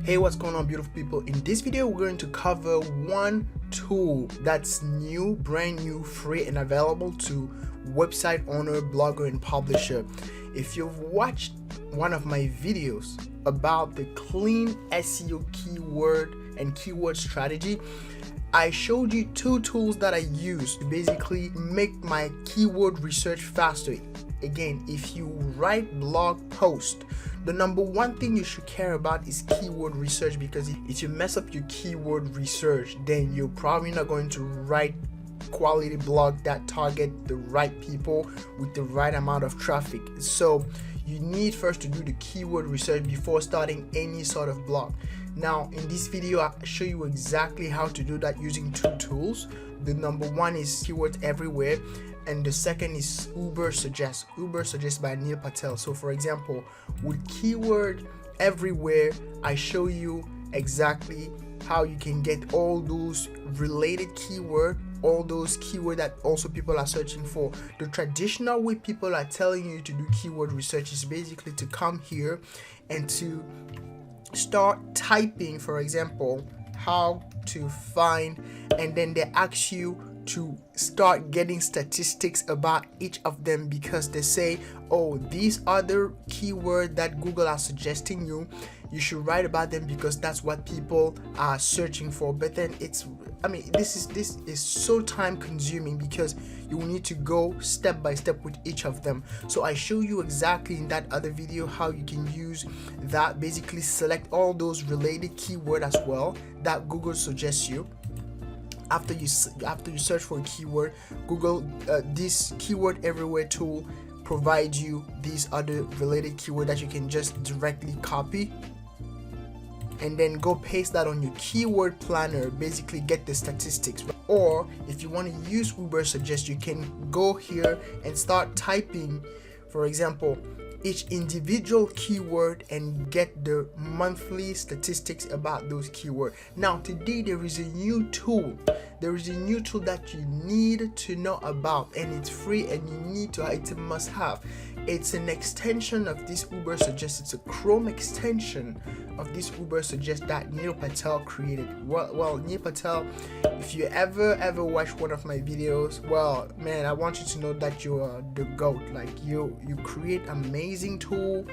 Hey, what's going on, beautiful people? In this video we're going to cover one tool that's new, brand new, free and available to website owner, blogger and publisher. If you've watched one of my videos about the clean SEO keyword and keyword strategy, I showed you two tools that I use to basically make my keyword research faster. Again, if you write blog posts, the number one thing you should care about is keyword research, because if you mess up your keyword research, then you're probably not going to write quality blog that target the right people with the right amount of traffic. So you need first to do the keyword research before starting any sort of blog. Now in this video I'll show you exactly how to do that using two tools. The number one is Keywords Everywhere and the second is Ubersuggest. Ubersuggest by Neil Patel. So for example, with Keyword Everywhere, I show you exactly how you can get all those related keyword, all those keywords that also people are searching for. The traditional way people are telling you to do keyword research is basically to come here and to start typing, for example, how to find, and then they ask you to start getting statistics about each of them, because they say, oh, these other keywords that Google are suggesting you should write about them because that's what people are searching for. But then this is so time consuming because you will need to go step by step with each of them. So I show you exactly in that other video how you can use that, basically select all those related keyword as well that Google suggests you. After you search for a keyword, Google this Keyword Everywhere tool provides you these other related keyword that you can just directly copy and then go paste that on your keyword planner, basically get the statistics. Or if you want to use Ubersuggest, you can go here and start typing, for example, each individual keyword and get the monthly statistics about those keywords. Now today there is a new tool. There is a new tool that you need to know about, and it's free and you need to, it's a must have. It's an extension of this Ubersuggest. It's a Chrome extension of this Ubersuggest that Neil Patel created. Well, Neil Patel, if you ever watch one of my videos, well, man, I want you to know that you are the GOAT. Like you create amazing tool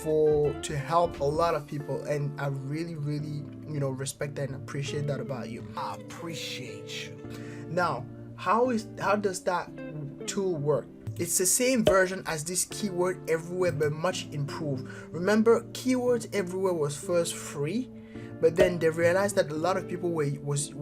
to help a lot of people, and I really respect that and appreciate that about you. I appreciate you. Now, how does that tool work? It's the same version as this Keyword Everywhere, but much improved. Remember, Keywords Everywhere was first free, but then they realized that a lot of people were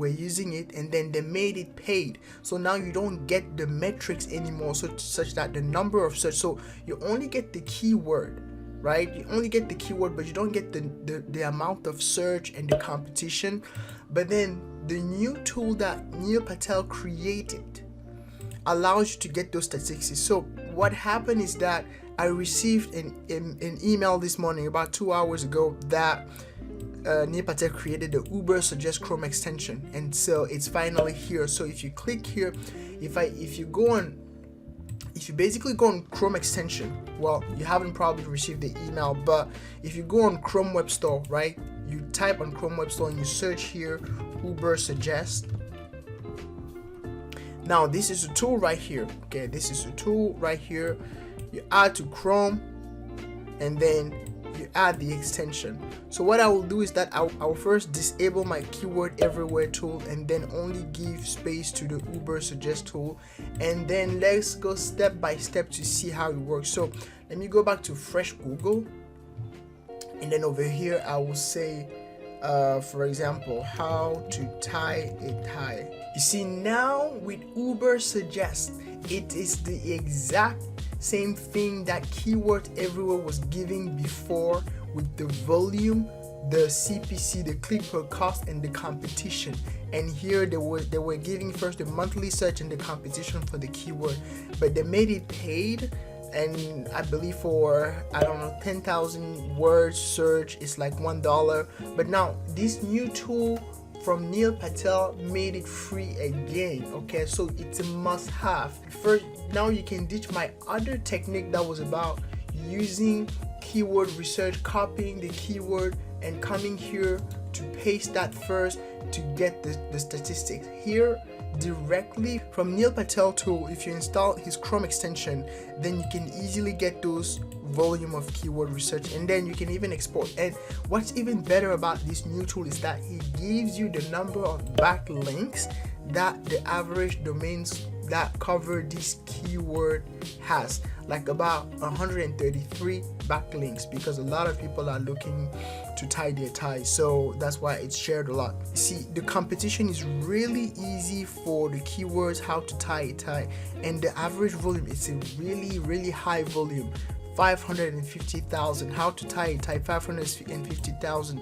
using it, and then they made it paid. So now you don't get the metrics anymore, such that the number of search. So you only get the keyword, right? You only get the keyword, but you don't get the amount of search and the competition. But then the new tool that Neil Patel created allows you to get those statistics. So what happened is that I received an email this morning about 2 hours ago that Neil Patel created the Ubersuggest Chrome extension, and so it's finally here. So if you click here, if you basically go on Chrome extension, well, you haven't probably received the email, but if you go on Chrome Web Store, right, you type on Chrome Web Store and you search here Ubersuggest. Now this is a tool right here. Okay, this is a tool right here. You add to Chrome and then you add the extension. So what I will do is that I will first disable my Keyword Everywhere tool and then only give space to the Ubersuggest tool, and then let's go step by step to see how it works. So let me go back to fresh Google, and then over here I will say for example, how to tie a tie. You see, now with Ubersuggest, it is the exact same thing that Keyword Everywhere was giving before, with the volume, the CPC, the click per cost, and the competition. And here they were giving first the monthly search and the competition for the keyword, but they made it paid. And I believe for, I don't know, 10,000 words search is like $1. But now this new tool from Neil Patel made it free again. Okay, so it's a must have. First, now you can ditch my other technique that was about using keyword research, copying the keyword and coming here to paste that first to get the statistics here directly from Neil Patel tool. If you install his Chrome extension, then you can easily get those volume of keyword research, and then you can even export. And what's even better about this new tool is that it gives you the number of backlinks that the average domains that cover this keyword has, like about 133 backlinks, because a lot of people are looking to tie their ties, so that's why it's shared a lot. See, the competition is really easy for the keywords how to tie a tie, and the average volume is a really high volume, 550,000. How to tie a tie, 550,000.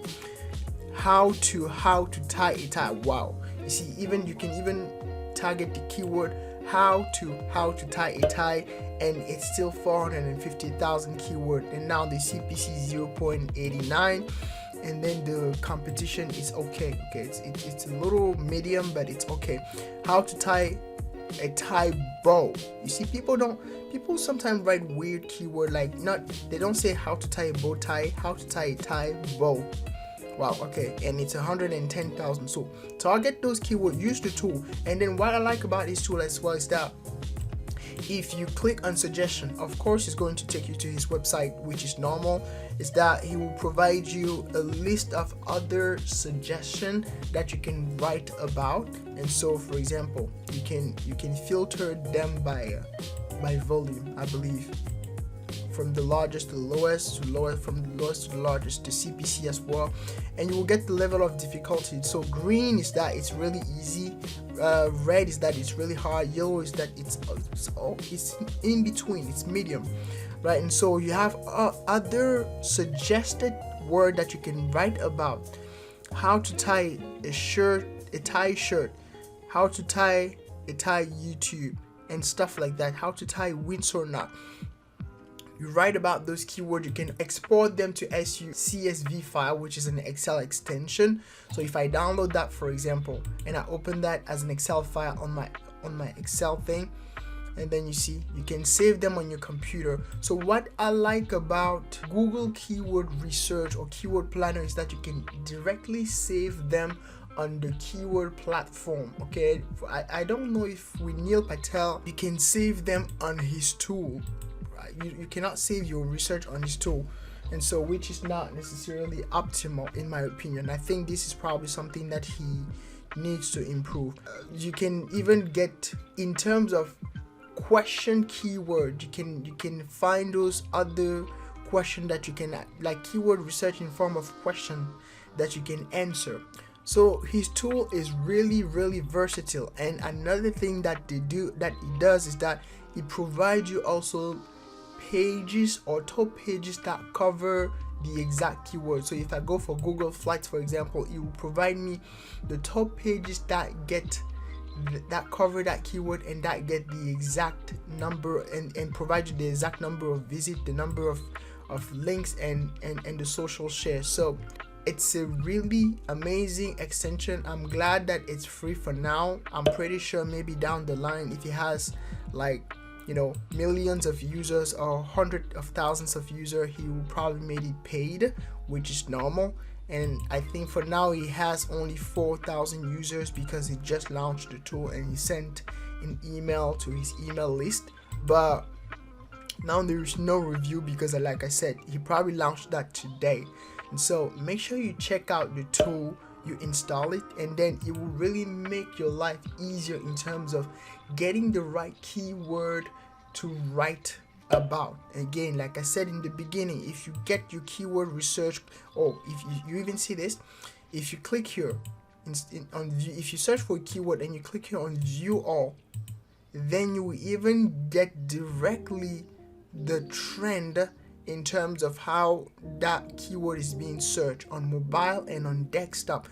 How to tie a tie. Wow. You see, even you can even target the keyword how to tie a tie, and it's still 450,000 keyword, and now the CPC 0.89, and then the competition is okay. It's a little medium, but it's okay. How to tie a tie bow. You see, people sometimes write weird keyword, like they don't say how to tie a bow tie, how to tie a tie bow. Wow, okay, and it's 110,000. So target those keywords, use the tool. And then what I like about this tool as well is that if you click on suggestion, of course it's going to take you to his website, which is normal. Is that he will provide you a list of other suggestions that you can write about. And so, for example, you can filter them by volume, I believe, from the largest to the lowest, from the lowest to the largest, the CPC as well, and you will get the level of difficulty. So green is that it's really easy, red is that it's really hard, yellow is that it's in between, it's medium, right? And so you have other suggested word that you can write about: how to tie a tie shirt, how to tie a tie YouTube, and stuff like that, how to tie Windsor knot. You write about those keywords, you can export them to SEO CSV file, which is an Excel extension. So if I download that, for example, and I open that as an Excel file on my Excel thing, and then you see you can save them on your computer. So what I like about Google Keyword Research or Keyword Planner is that you can directly save them on the keyword platform. Okay, I don't know if with Neil Patel you can save them on his tool. You cannot save your research on his tool, and so which is not necessarily optimal in my opinion. I think this is probably something that he needs to improve. You can even get, in terms of question keyword, you can find those other question that you can, like keyword research in form of question that you can answer. So his tool is really versatile. And another thing that he does is that he provides you also pages or top pages that cover the exact keyword. So if I go for Google flights, for example, it will provide me the top pages that cover that keyword and that get the exact number and provide you the exact number of visits, the number of links and the social share. So it's a really amazing extension. I'm glad that it's free for now. I'm pretty sure maybe down the line, if it has millions of users or hundreds of thousands of users, he will probably make it paid, which is normal. And I think for now he has only 4,000 users because he just launched the tool and he sent an email to his email list. But now there is no review because, like I said, he probably launched that today. And so make sure you check out the tool, you install it, and then it will really make your life easier in terms of getting the right keyword to write about. Again, like I said in the beginning, if you get your keyword research, or if you even see this, if you click here if you search for a keyword and you click here on view all, then you will even get directly the trend in terms of how that keyword is being searched on mobile and on desktop.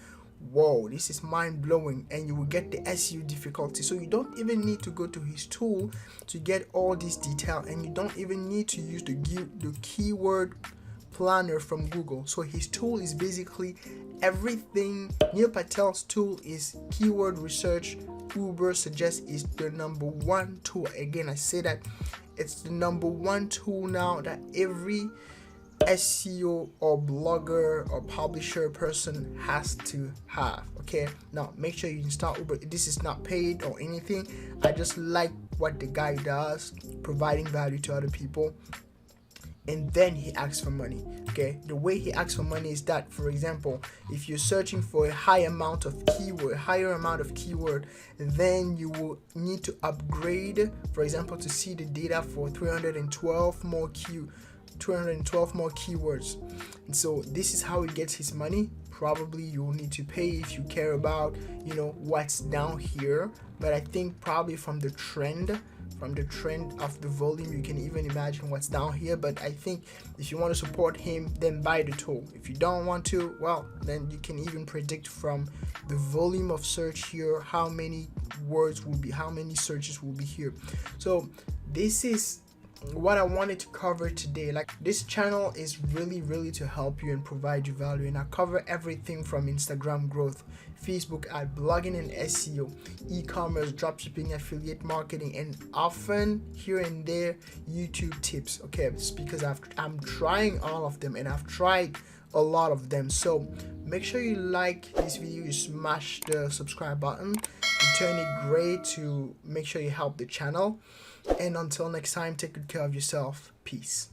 Whoa, this is mind-blowing. And you will get the SEO difficulty. So you don't even need to go to his tool to get all this detail, and you don't even need to use the keyword planner from Google. So his tool is basically everything. Neil Patel's tool is keyword research. Ubersuggest is the number one tool. Again, I say that it's the number one tool now that every SEO or blogger or publisher person has to have. Okay, now make sure you install Uber. This is not paid or anything. I just like what the guy does, providing value to other people, and then he asks for money. Okay, the way he asks for money is that, for example, if you're searching for a higher amount of keyword, then you will need to upgrade, for example, to see the data for 212 more keywords. And so this is how he gets his money. Probably you will need to pay if you care about, what's down here, but I think probably from the trend of the volume, you can even imagine what's down here. But I think if you want to support him, then buy the tool. If you don't want to, well, then you can even predict from the volume of search here how many searches will be here. So this is what I wanted to cover today. Like, this channel is really to help you and provide you value, and I cover everything from Instagram growth, Facebook ad, blogging and SEO, e-commerce, dropshipping, affiliate marketing, and often here and there YouTube tips. Okay, it's because I'm trying all of them, and I've tried a lot of them. So make sure you like this video, you smash the subscribe button, you turn it gray to make sure you help the channel. And until next time, take good care of yourself. Peace.